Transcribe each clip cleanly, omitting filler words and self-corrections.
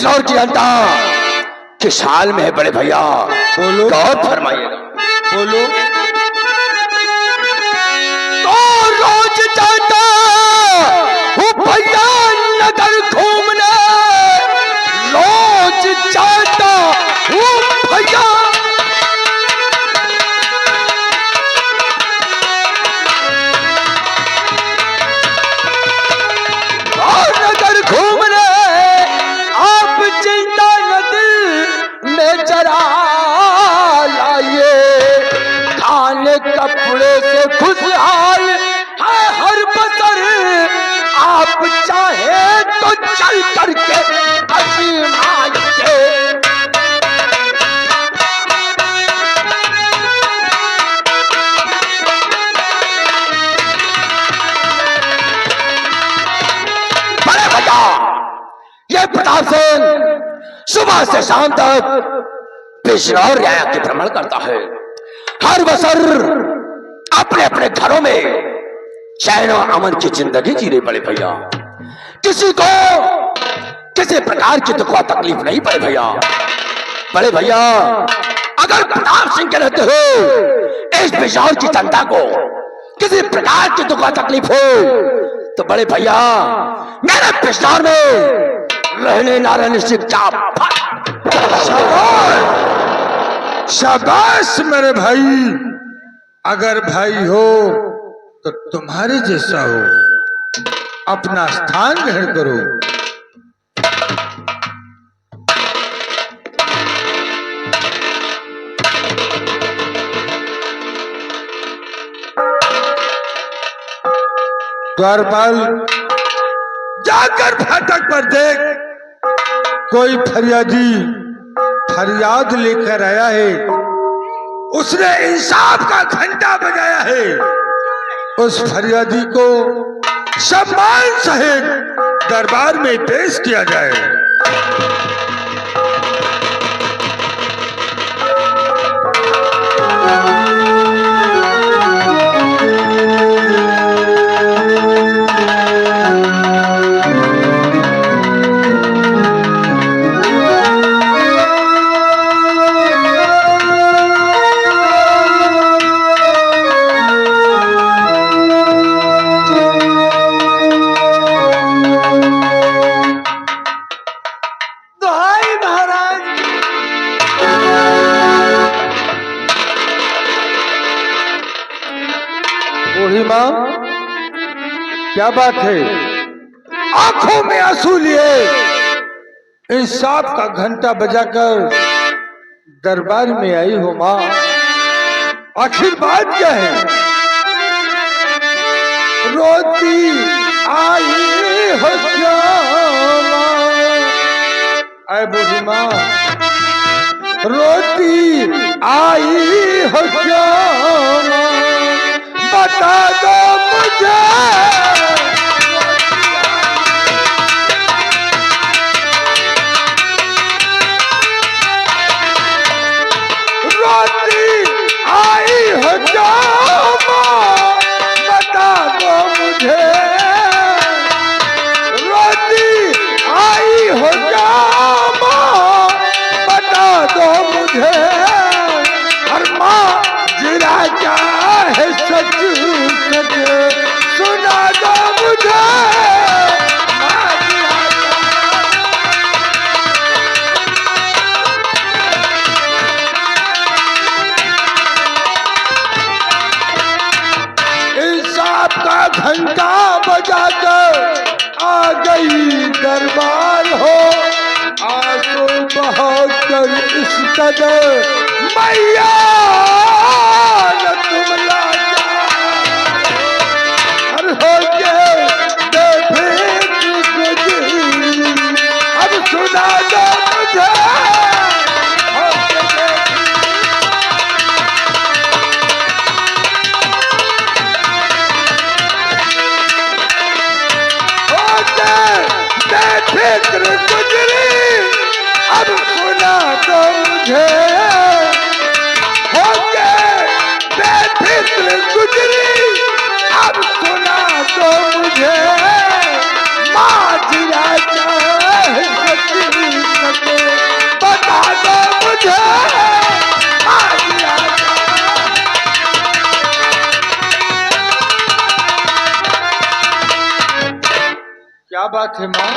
बिजनौर की जनता किस हाल में है बड़े भैया? बोलो। गौर फरमाइएगा। बोलो। तो रोज जाता हूँ भैया नगर घूमने, रोज जाता हूँ भैया नगर घूमने। आप चिंता न दिल में जरा लाइए, खाने कपड़े से खुशहाल है हर बसर। आप चाहे तो चल करके आजमाइए। बड़े भैया ये प्रताप सिंह सुबह से शाम तक बिजनौर रियाया के भ्रमण करता है। हर बसर अपने अपने घरों में चैन और अमन की जिंदगी जी रहे बड़े भैया। किसी को किसी प्रकार की दुख तकलीफ नहीं बड़े भैया। बड़े भैया अगर प्रताप सिंह के रहते हो इस बिजनौर की जनता को किसी प्रकार की दुख तकलीफ हो तो बड़े भैया मेरे बिजनौर में रहने ना रहने से क्या शाबाश मेरे भाई। अगर भाई हो तो तुम्हारे जैसा हो, अपना स्थान ग्रहण करो। द्वारपाल जाकर फाटक पर देख, कोई फरियादी फरियाद लेकर आया है। उसने इंसाफ का घंटा बजाया है। उस फरियादी को सम्मान सहित दरबार में पेश किया जाए। बूढ़ी माँ क्या बात है? आंखों में आंसू लिए इंसाफ का घंटा बजाकर दरबार में आई हो माँ, आखिर बात क्या है? रोती आई हो क्या माँ? आए बूढ़ी माँ, रोती आई हो क्या माँ? बता दो मुझे। रोती आई हो क्या माँ? बता दो मुझे। रोती आई हो क्या माँ? बता दो मुझे। और माँ जिरा क्या है सच सच सुना दो मुझे। इंसाफ का घंटा बजाकर आ गई दरबार हो। आंसू बहाकर इस कदर मैया न तुम लाचार हो गए बेफिक्र गुजरी। अब सुना दो मुझे। बेफिक्र गुजरी अब सुना दो मुझे। हो गए बेफिक्र गुजरी अब सुना दो मुझे। माँ जिरा चाहे बात है माँ?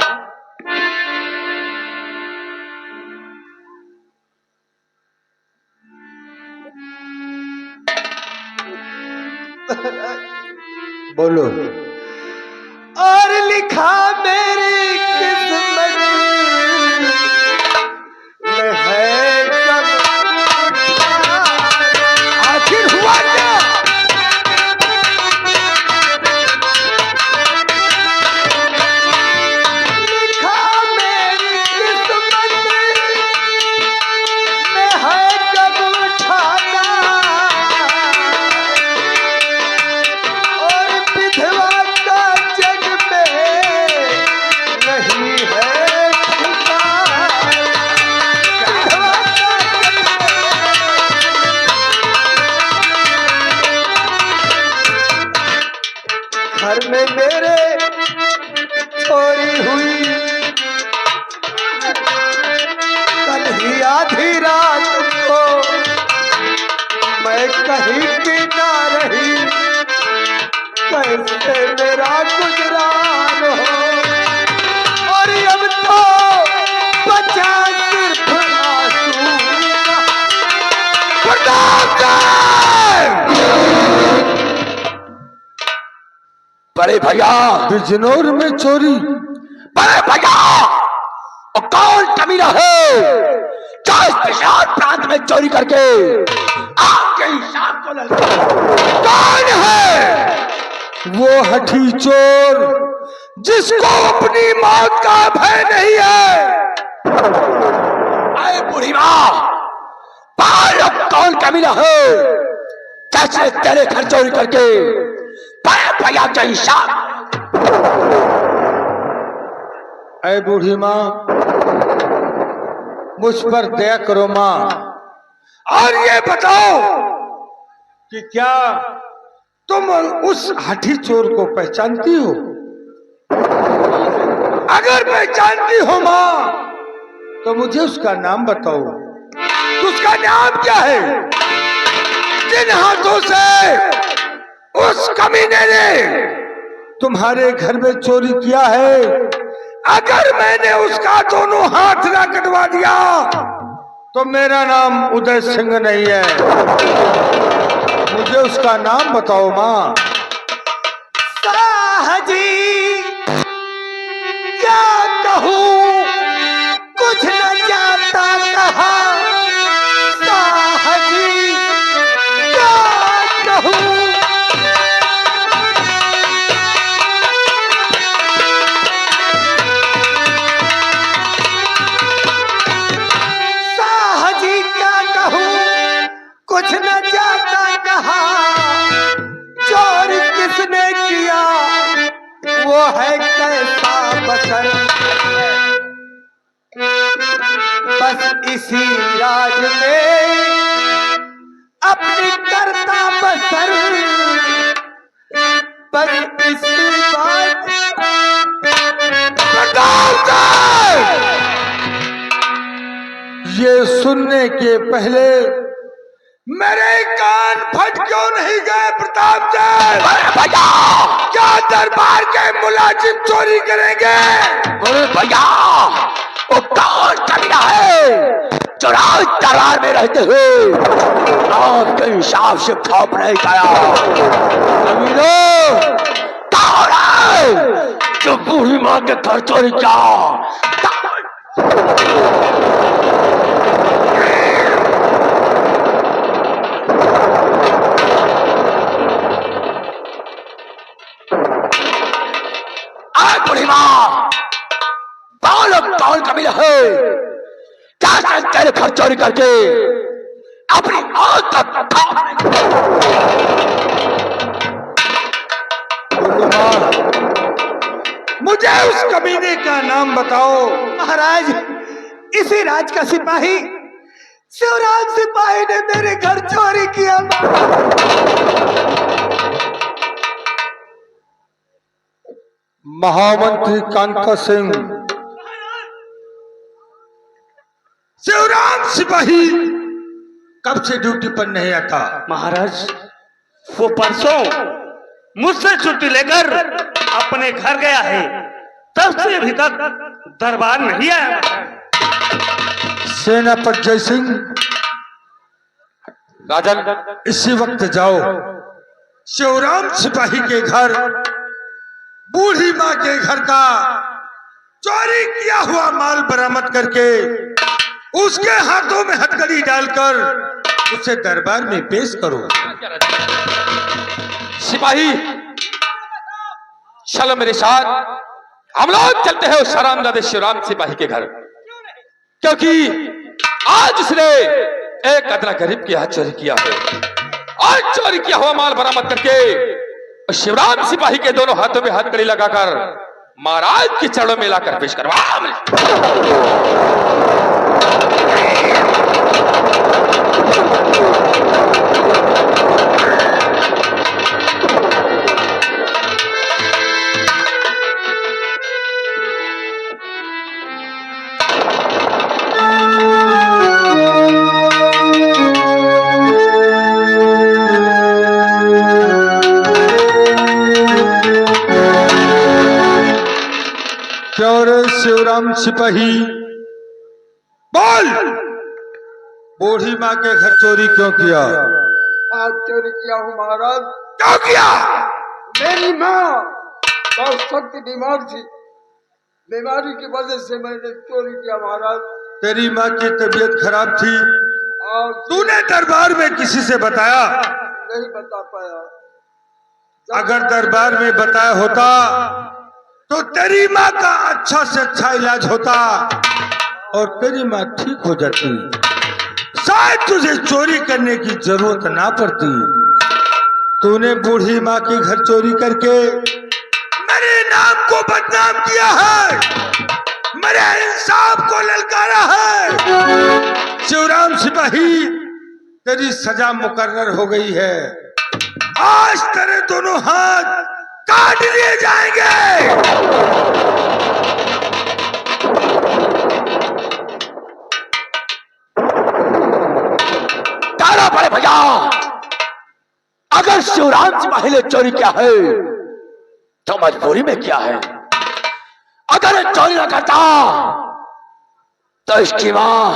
बोलो। और लिखा मेरी किस्मत में है कब, आखिर हुआ क्या? लिखा मेरी किस्मत में है कब उठाना, और विधवा का जग में नहीं है ठिकाना। विधवा का घर में मेरे चोरी हुई, कल ही आधी रात को मैं कहीं की ना रही, कैसे मेरा गुजरान हो। और अब तो बचा सिर्फ आंसू का। बड़े भैया, बिजनौर में चोरी? बड़े भैया, और कौन कमीना है जो इस विशाल प्रांत में चोरी करके आपके हिसाब को कौन है? वो हठी चोर जिसको अपनी मौत का भय नहीं है। अरे बूढ़ी माँ, अब कौन कमीना है जैसे तेरे घर चोरी करके बड़े भैया के हिसाब। ऐ बूढ़ी माँ, मुझ पर दया करो माँ, और ये बताओ कि क्या तुम उस हठी चोर को पहचानती हो? अगर पहचानती हो माँ तो मुझे उसका नाम बताओ। तो उसका नाम क्या है? जिन हाथों से उस कमीने ने तुम्हारे घर में चोरी किया है, अगर मैंने उसका दोनों हाथ ना कटवा दिया तो मेरा नाम उदय सिंह नहीं है। मुझे उसका नाम बताओ माँ। साहजी क्या कहूँ, कुछ न जाता कहा। साहजी क्या कहूँ, साहजी क्या कहूँ, कुछ न जाता कहा। चोर किसने किया वो है कैसा बसर, बस इसी राज में अपनी करता बसर, बस इसी बात। ये सुनने के पहले मेरे कान फट क्यों नहीं गए प्रताप चंद? भैया, क्या दरबार के मुलाजिम चोरी करेंगे? भैया, वो कौन कमीना है जो राज दरबार में रहते हुए आपके हिसाब से खौफ नहीं पाया? कौन है जो बूढ़ी माँ के घर चोरी किया? कौन कमीना है क्या तेरे घर चोरी करके अपनी मौत तक मुझे उस कमीने का नाम बताओ। महाराज, इसी राज का सिपाही शिवराज सिपाही ने मेरे घर चोरी किया। महामंत्री कांता सिंह। शिवराम सिपाही कब से ड्यूटी पर नहीं आता? महाराज, वो परसों मुझसे छुट्टी लेकर अपने घर गया है। तब से अभी तक दरबार नहीं आया। सेनापति जय सिंह, राजन, इसी वक्त जाओ शिवराम सिपाही के घर, बूढ़ी माँ के घर का चोरी किया हुआ माल बरामद करके उसके हाथों में हथकड़ी डालकर उसे दरबार में पेश करो। सिपाही चलो मेरे साथ, हम लोग चलते हैं उस हरामजादे शिवराम सिपाही के घर, क्योंकि आज उसने एक अदना गरीब के हाथ चोरी किया है और चोरी किया हुआ माल बरामद करके शिवराम सिपाही के दोनों हाथों में हथकड़ी लगाकर महाराज के चरणों में लाकर पेश करवा। शिवराम सिपाही बोल, बूढ़ी माँ के घर चोरी क्यों किया? आज चोरी किया हूँ महाराज। क्यों किया? मेरी माँ बहुत सख्त बीमार थी, बीमारी की वजह से मैंने चोरी किया महाराज। तेरी माँ की तबीयत खराब थी और तूने दरबार में किसी से बताया? नहीं बता पाया। अगर दरबार में बताया होता तो तेरी माँ का अच्छा से अच्छा इलाज होता और तेरी माँ ठीक हो जाती, शायद तुझे चोरी करने की जरूरत ना पड़ती। तूने बूढ़ी माँ के घर चोरी करके मेरे नाम को बदनाम किया है, मेरे इंसाफ को ललकारा है। शिवराम सिपाही, तेरी सजा मुकर्रर हो गई है। आज तेरे दोनों हाथ काट लिए जाएंगे। तारा बड़े भैया, अगर शिवराम सिपाही ने चोरी किया है तो मजबूरी में किया है। अगर चोरी न करता तो इसकी मां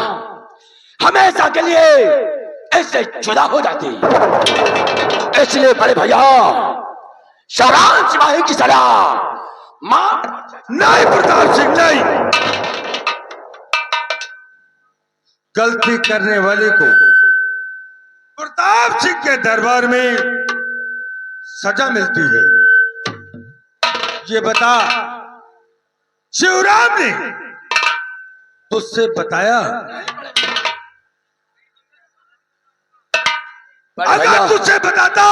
हमेशा के लिए ऐसे जुदा हो जाती। इसलिए बड़े भैया, शिवराम सिपाही की सजा मां। नहीं प्रताप सिंह, नहीं। गलती करने वाले को प्रताप सिंह के दरबार में सजा मिलती है। ये बता, शिवराम ने तुझसे बताया? अगर तुझसे बताता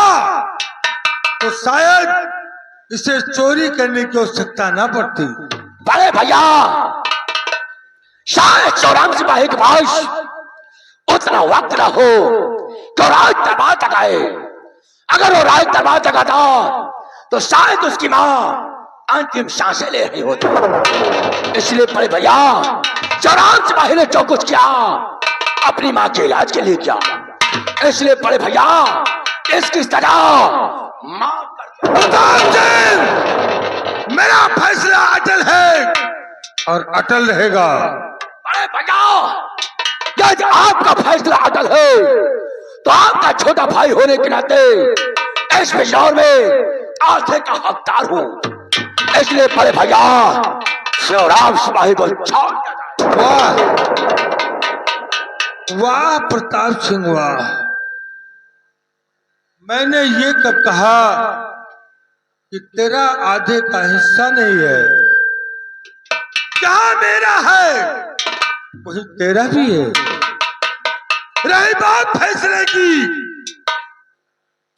तो शायद इसे चोरी करने की आवश्यकता ना पड़ती। बड़े भैया, शायद शिवराम सिपाही के पास उतना वक्त ना हो तो राज दरबार तक आए। अगर वो राज दरबार तक आता तो शायद उसकी मां अंतिम सांसें ले रही होती। इसलिए बड़े भैया, शिवराम सिपाही ने जो कुछ किया अपनी मां के इलाज के लिए किया। इसलिए बड़े भैया, इसकी सजा माफ कर। प्रताप सिंह, मेरा फैसला अटल है और अटल रहेगा। बड़े भैया, यदि आपका फैसला अटल है तो आपका छोटा भाई होने के नाते इस बिजनौर में आस्थे का हकदार हूं। इसलिए बड़े भैया, शिवराम सिपाही को छोड़ दिया जाए। वाह वाह प्रताप सिंह, वाह। मैंने ये कब कहा कि तेरा आधे का हिस्सा नहीं है? जहां मेरा है वही तेरा भी है। रही बात फैसले की,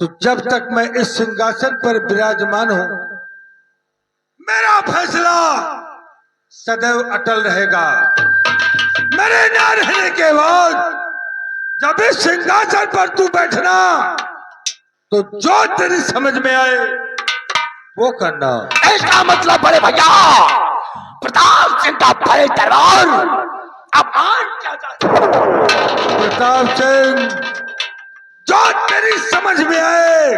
तो जब तक मैं इस सिंहासन पर विराजमान हूं, मेरा फैसला सदैव अटल रहेगा। मेरे ना रहने के बाद जब इस सिंहासन पर तू बैठना तो जो तेरी समझ में आए वो करना। इसका मतलब बड़े भैया, प्रताप सिंह का बड़े दरबार अब मान क्या चाहते? प्रताप सिंह, जो तेरी समझ में आए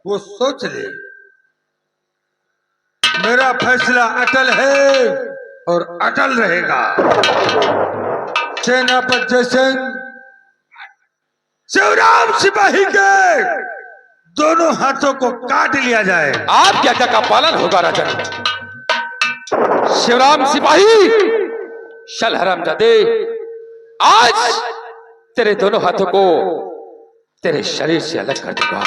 वो सोच ले। मेरा फैसला अटल है और अटल रहेगा। सेनापति जयसिंह शिवराम सिपाही के दोनों हाथों को काट लिया जाए। आपकी आज्ञा का पालन होगा राजन। शिवराम सिपाही, चल हरामजादे, आज तेरे दोनों हाथों को तेरे शरीर से अलग कर दूंगा।